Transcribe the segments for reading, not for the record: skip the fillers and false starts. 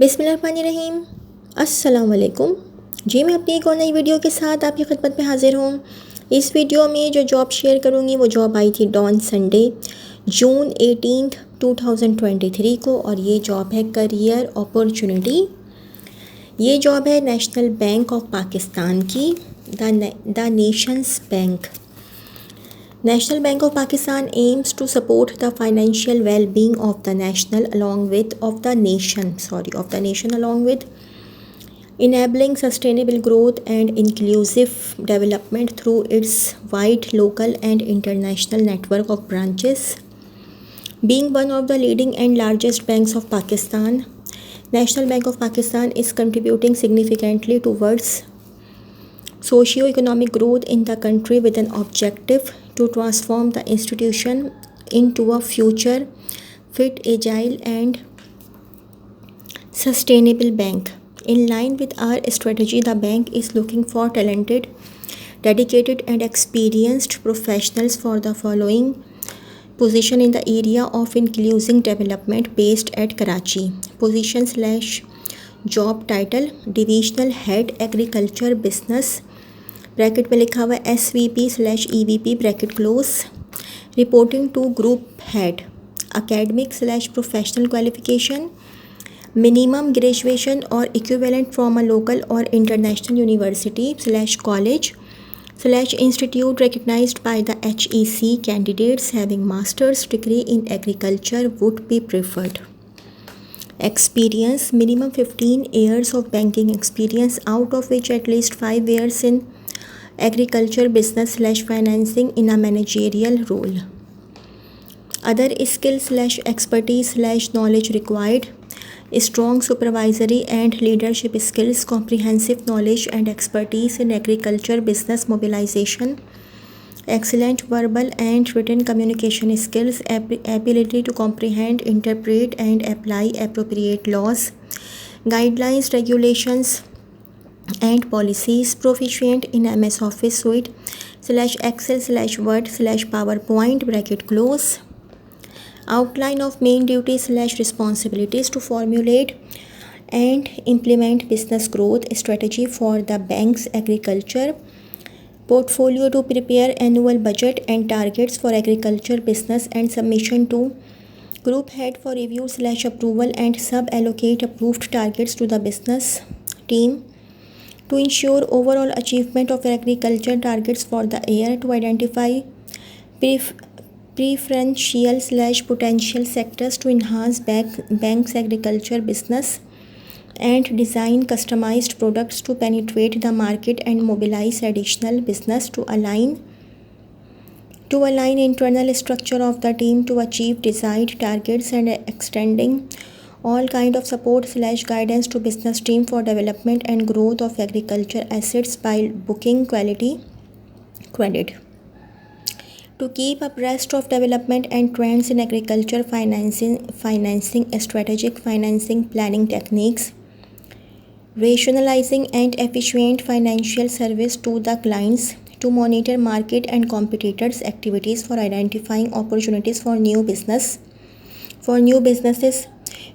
बिस्मिल्लाहिर्रहमानिर्रहीम। अस्सलाम वालेकुम जी। मैं अपनी एक और नई वीडियो के साथ आपकी खिदमत में हाज़िर हूँ। इस वीडियो में जो जॉब शेयर करूँगी वो जॉब आई थी डॉन संडे जून 18 2023 को, और ये जॉब है करियर अपॉर्चुनिटी। ये जॉब है नेशनल बैंक ऑफ पाकिस्तान की, the Nations bank. National Bank of Pakistan aims to support the financial well-being of the nation along with enabling sustainable growth and inclusive development through its wide local and international network of branches. Being one of the leading and largest banks of Pakistan, National Bank of Pakistan is contributing significantly towards socio-economic growth in the country with an objective to transform the institution into a future fit, agile and sustainable bank. In line with our strategy, the bank is looking for talented, dedicated and experienced professionals for the following position in the area of inclusive development based at Karachi. Position/job title divisional head agriculture business bracket में लिखा हुआ है SVP/EVP bracket close, reporting to group head. academic/professional qualification minimum graduation or equivalent from a local or international university/college/institute recognized by the HEC. Candidates having master's degree in agriculture would be preferred. Experience minimum 15 years of banking experience, out of which at least 5 years in agriculture business/financing in a managerial role. Other skills/expertise/knowledge required: strong supervisory and leadership skills, comprehensive knowledge and expertise in agriculture business mobilization, excellent verbal and written communication skills, ability to comprehend, interpret and apply appropriate laws, guidelines, regulations and policies, proficient in MS Office Suite/Excel/Word/PowerPoint bracket close. Outline of main duties/responsibilities: to formulate and implement business growth strategy for the bank's agriculture portfolio, to prepare annual budget and targets for agriculture business and submission to group head for review/approval, and sub-allocate approved targets to the business team, to ensure overall achievement of agriculture targets for the year, to identify preferential/potential sectors to enhance bank's agriculture business, and design customized products to penetrate the market and mobilize additional business, to align internal structure of the team to achieve desired targets, and extending all kind of support/guidance to business team for development and growth of agriculture assets by booking quality credit, to keep abreast of development and trends in agriculture financing strategic financing planning techniques, rationalizing and efficient financial service to the clients, to monitor market and competitors activities for identifying opportunities for new businesses,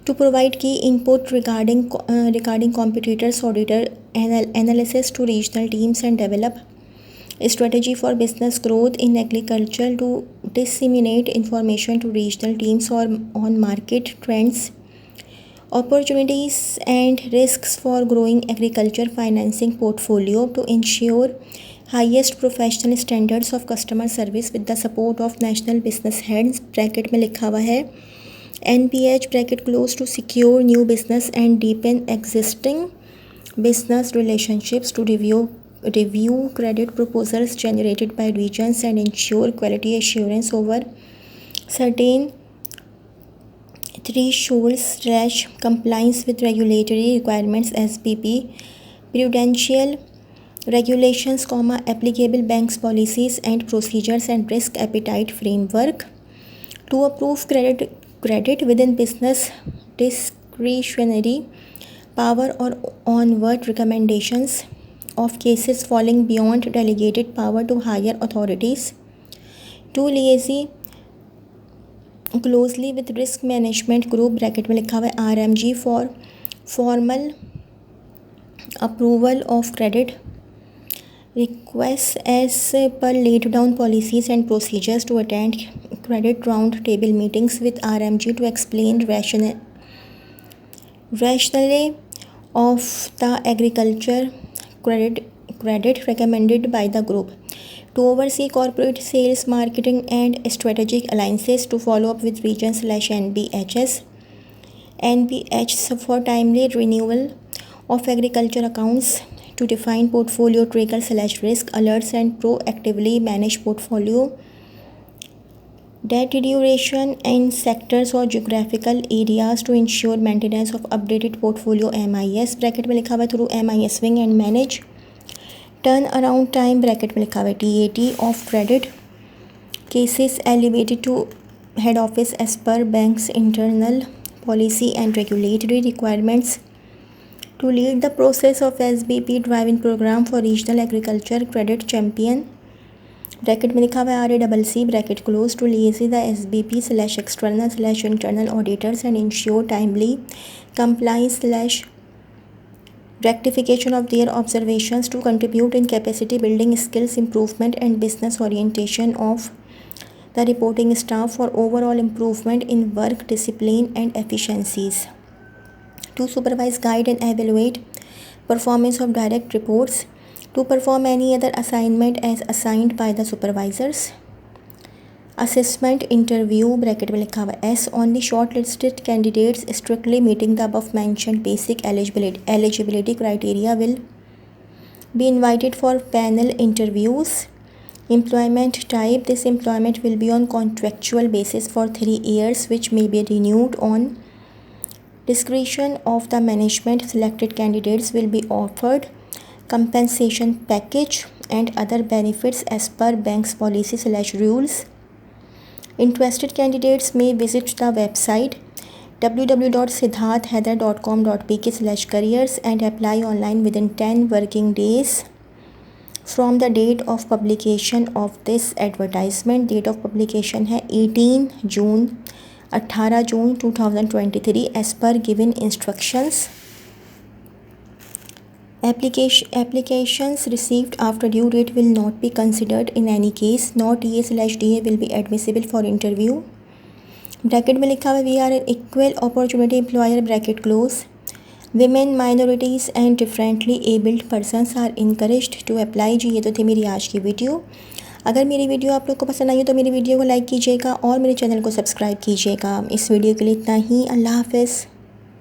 to provide key input regarding competitors auditor analysis to regional teams, and develop a strategy for business growth in agriculture, to disseminate information to regional teams on market trends, opportunities and risks for growing agriculture financing portfolio, to ensure highest professional standards of customer service with the support of national business heads bracket में लिखा हुआ है NBH bracket close, to secure new business and deepen existing business relationships, to review credit proposals generated by regions and ensure quality assurance over certain thresholds/compliance with regulatory requirements SBP, prudential regulations, applicable banks policies and procedures, and risk appetite framework, to approve credit within business discretionary power or onward recommendations of cases falling beyond delegated power to higher authorities, to liaise closely with risk management group bracket में लिखा हुआ है RMG for formal approval of credit requests as per laid down policies and procedures, to attend credit round table meetings with RMG to explain rationale of the agriculture credit recommended by the group, to oversee corporate sales, marketing and strategic alliances, to follow up with regions/NBHs for timely renewal of agriculture accounts, to define portfolio trigger/risk alerts and proactively manage portfolio deterioration in sectors or geographical areas, to ensure maintenance of updated portfolio MIS bracket में लिखा हुआ है through MIS wing and manage turn around time bracket में लिखा हुआ है TAT of credit cases elevated to head office as per bank's internal policy and regulatory requirements, to lead the process of SBP driving program for regional agriculture credit champion bracket में लिखा हुआ है RACC bracket close, to liaise the SBP/external/internal auditors and ensure timely compliance/rectification of their observations, to contribute in capacity building, skills improvement and business orientation of the reporting staff for overall improvement in work discipline and efficiencies, to supervise, guide and evaluate performance of direct reports, to perform any other assignment as assigned by the supervisors. Assessment interview bracket में लिखा हुआ S only shortlisted candidates strictly meeting the above mentioned basic eligibility criteria will be invited for panel interviews. Employment type: this employment will be on contractual basis for 3 years, which may be renewed on discretion of the management. Selected candidates will be offered compensation package and other benefits as per bank's policy/rules. Interested candidates may visit the website www.siddharthhaider.com.pk/careers and apply online within 10 working days from the date of publication of this advertisement. Date of publication है 18 जून 2023 as per given instructions. Applications received after due date will not be considered in any case. No TA/DA will be admissible for interview. Bracket में लिखा हुआ है we are an equal opportunity employer bracket close. Women, minorities and differently abled persons are encouraged to apply. जी ये तो थी मेरी आज की वीडियो. अगर मेरी वीडियो आप लोग को पसंद आई हो तो मेरी वीडियो को लाइक कीजिएगा और मेरे चैनल को सब्सक्राइब कीजिएगा. इस वीडियो के लिए इतना ही. अल्लाह हाफ़िज़.